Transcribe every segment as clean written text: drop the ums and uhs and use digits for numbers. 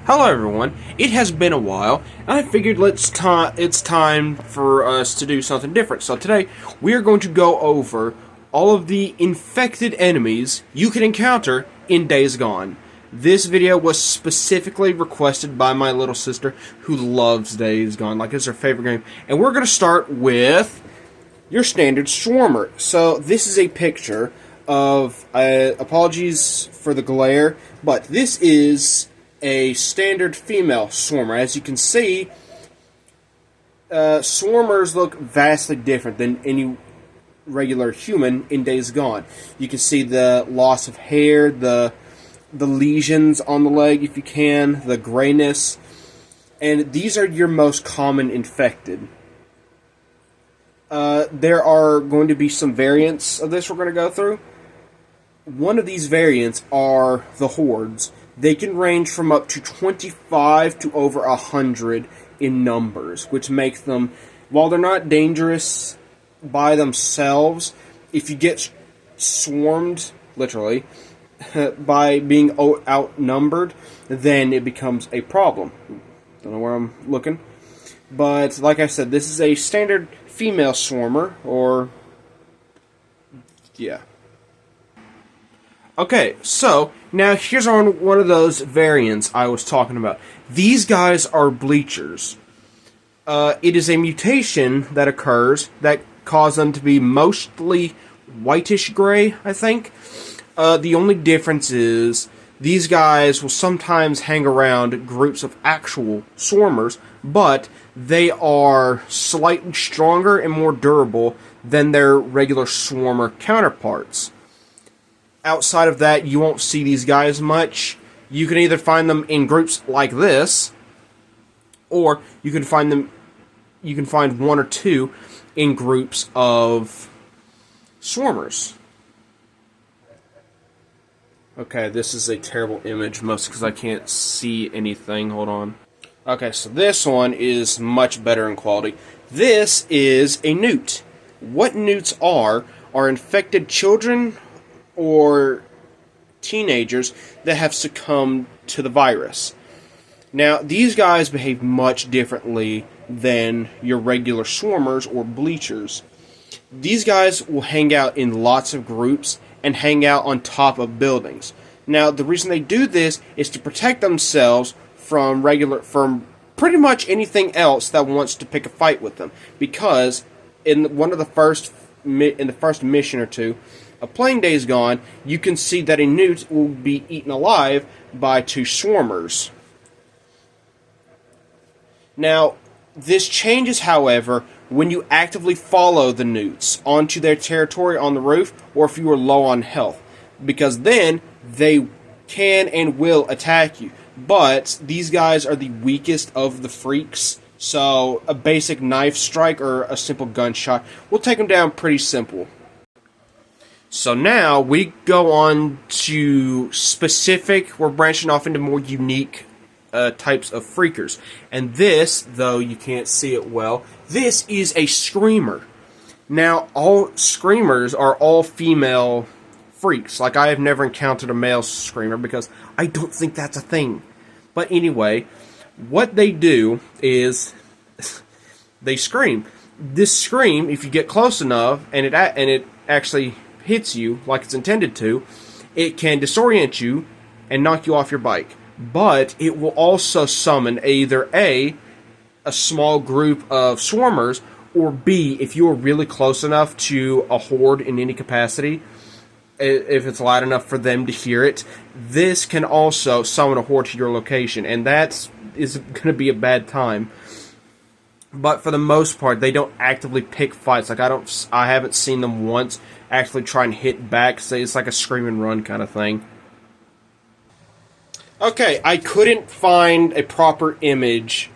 Hello everyone, it has been a while, and I figured it's time for us to do something different. So today, we are going to go over all of the infected enemies you can encounter in Days Gone. This video was specifically requested by my little sister, who loves Days Gone, like it's her favorite game. And we're going to start with your standard Swarmer. So this is a picture of, apologies for the glare, but this is a standard female Swarmer. As you can see, Swarmers look vastly different than any regular human in Days Gone. You can see the loss of hair, the lesions on the leg, if you can, the grayness, and these are your most common infected. There are going to be some variants of this we're going to go through. One of these variants are the Hordes. They can range from up to 25 to over 100 in numbers, which makes them, while they're not dangerous by themselves, if you get swarmed, literally, by being outnumbered, then it becomes a problem. Don't know where I'm looking. But, like I said, this is a standard female Swarmer, or, yeah. Okay, so, now here's one of those variants I was talking about. These guys are Bleachers. It is a mutation that occurs that causes them to be mostly whitish gray, I think. The only difference is these guys will sometimes hang around groups of actual Swarmers, but they are slightly stronger and more durable than their regular Swarmer counterparts. Outside of that, you won't see these guys much. You can either find them in groups like this, or you can find one or two in groups of Swarmers. Okay, this is a terrible image, mostly because I can't see anything. Hold on. Okay, so this one is much better in quality. This is a newt. What newts are infected children or teenagers that have succumbed to the virus. Now, these guys behave much differently than your regular Swarmers or Bleachers. These guys will hang out in lots of groups and hang out on top of buildings. Now, the reason they do this is to protect themselves from pretty much anything else that wants to pick a fight with them. Because in the first mission or two of playing Days Gone, you can see that a newt will be eaten alive by two Swarmers. Now, this changes, however, when you actively follow the newts onto their territory on the roof, or if you are low on health, because then they can and will attack you. But these guys are the weakest of the freaks, so a basic knife strike or a simple gunshot will take them down pretty simple. So now we go on to we're branching off into more unique types of freakers. And this, though you can't see it well, this is a Screamer. Now, all Screamers are all female freaks. Like, I have never encountered a male Screamer because I don't think that's a thing. But anyway, what they do is they scream. This scream, if you get close enough and it actually hits you like it's intended to, it can disorient you and knock you off your bike. But it will also summon either A, small group of Swarmers, or B, if you are really close enough to a horde in any capacity, if it's loud enough for them to hear it, this can also summon a horde to your location, and that is going to be a bad time. But for the most part, they don't actively pick fights. Like, I haven't seen them once actually try and hit back. So it's like a scream and run kind of thing. Okay, I couldn't find a proper image,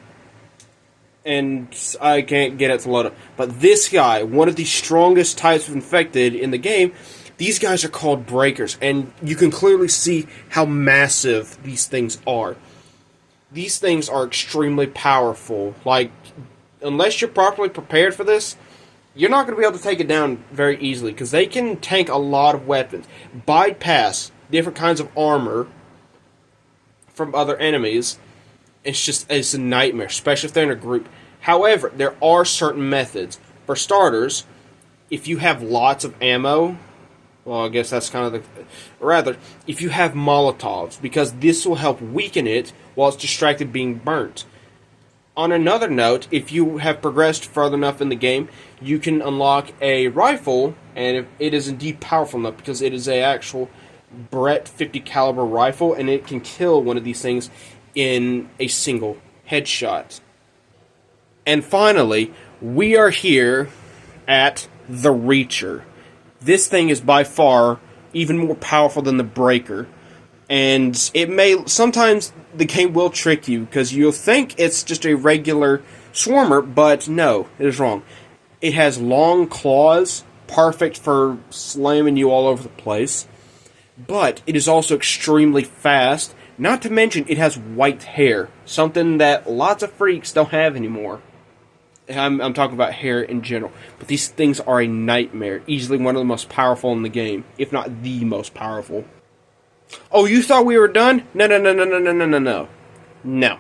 and I can't get it to load up. But this guy, one of the strongest types of infected in the game, these guys are called Breakers, and you can clearly see how massive these things are. These things are extremely powerful. Like, unless you're properly prepared for this, you're not going to be able to take it down very easily, because they can tank a lot of weapons, bypass different kinds of armor from other enemies, It's a nightmare, especially if they're in a group. However, there are certain methods. For starters, if you have lots of ammo, well, I guess that's kind of rather, if you have Molotovs, because this will help weaken it while it's distracted being burnt. On another note, if you have progressed further enough in the game, you can unlock a rifle, and if it is indeed powerful enough, because it is a actual Brett 50 caliber rifle, and it can kill one of these things in a single headshot. And finally, we are here at the Reacher. This thing is by far even more powerful than the Breaker. And it may, sometimes the game will trick you, because you'll think it's just a regular Swarmer, but no, it is wrong. It has long claws, perfect for slamming you all over the place. But it is also extremely fast, not to mention it has white hair, something that lots of freaks don't have anymore. I'm talking about hair in general. But these things are a nightmare. Easily one of the most powerful in the game, if not the most powerful. Oh, you thought we were done? No. No.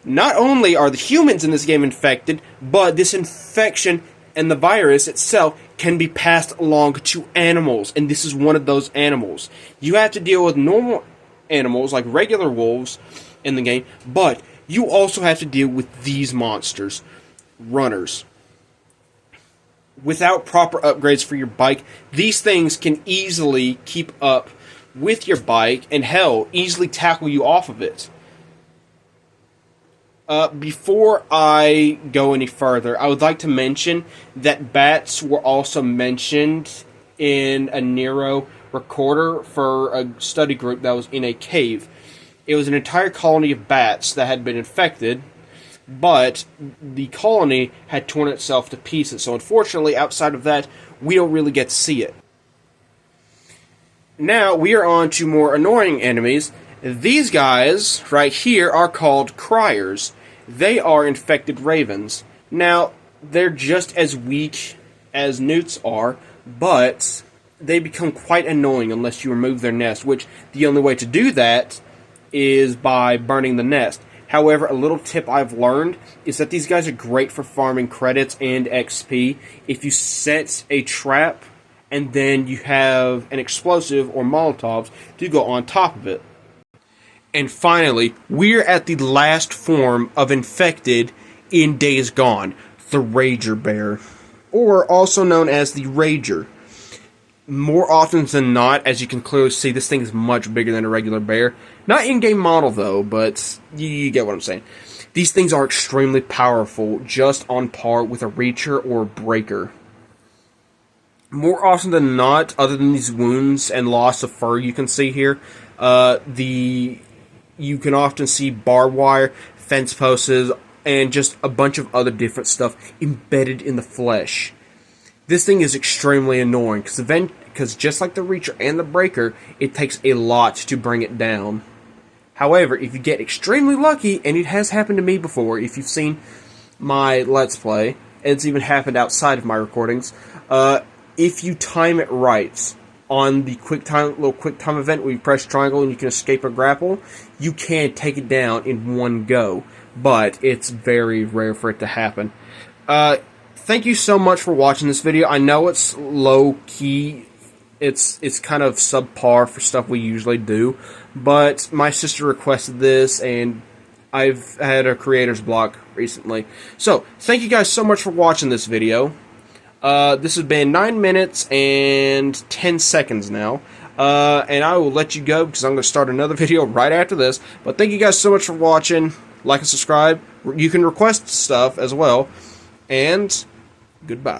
Not only are the humans in this game infected, but this infection and the virus itself can be passed along to animals. And this is one of those animals. You have to deal with normal animals, like regular wolves in the game, but you also have to deal with these monsters. Runners. Without proper upgrades for your bike, these things can easily keep up with your bike and, hell, easily tackle you off of it. Before I go any further, I would like to mention that bats were also mentioned in a Nero recorder for a study group that was in a cave. It was an entire colony of bats that had been infected, but the colony had torn itself to pieces. So unfortunately, outside of that, we don't really get to see it. Now, we are on to more annoying enemies. These guys, right here, are called Criers. They are infected ravens. Now, they're just as weak as newts are, but they become quite annoying unless you remove their nest, which the only way to do that is by burning the nest. However, a little tip I've learned is that these guys are great for farming credits and XP. If you set a trap and then you have an explosive or Molotovs to go on top of it. And finally, we're at the last form of infected in Days Gone, the Rager Bear, or also known as the Rager. More often than not, as you can clearly see, this thing is much bigger than a regular bear. Not in-game model, though, but you get what I'm saying. These things are extremely powerful, just on par with a Reacher or a Breaker. More often than not, other than these wounds and loss of fur you can see here, you can often see barbed wire, fence posts, and just a bunch of other different stuff embedded in the flesh. This thing is extremely annoying, because just like the Reacher and the Breaker, it takes a lot to bring it down. However, if you get extremely lucky, and it has happened to me before, if you've seen my Let's Play, and it's even happened outside of my recordings, if you time it right on the little quick time event where you press triangle and you can escape a grapple, you can take it down in one go, but it's very rare for it to happen. Thank you so much for watching this video. I know it's low-key, it's kind of subpar for stuff we usually do, but my sister requested this, and I've had a creator's block recently. So, thank you guys so much for watching this video. This has been 9 minutes and 10 seconds now, and I will let you go because I'm going to start another video right after this. But thank you guys so much for watching. Like and subscribe. You can request stuff as well, and goodbye.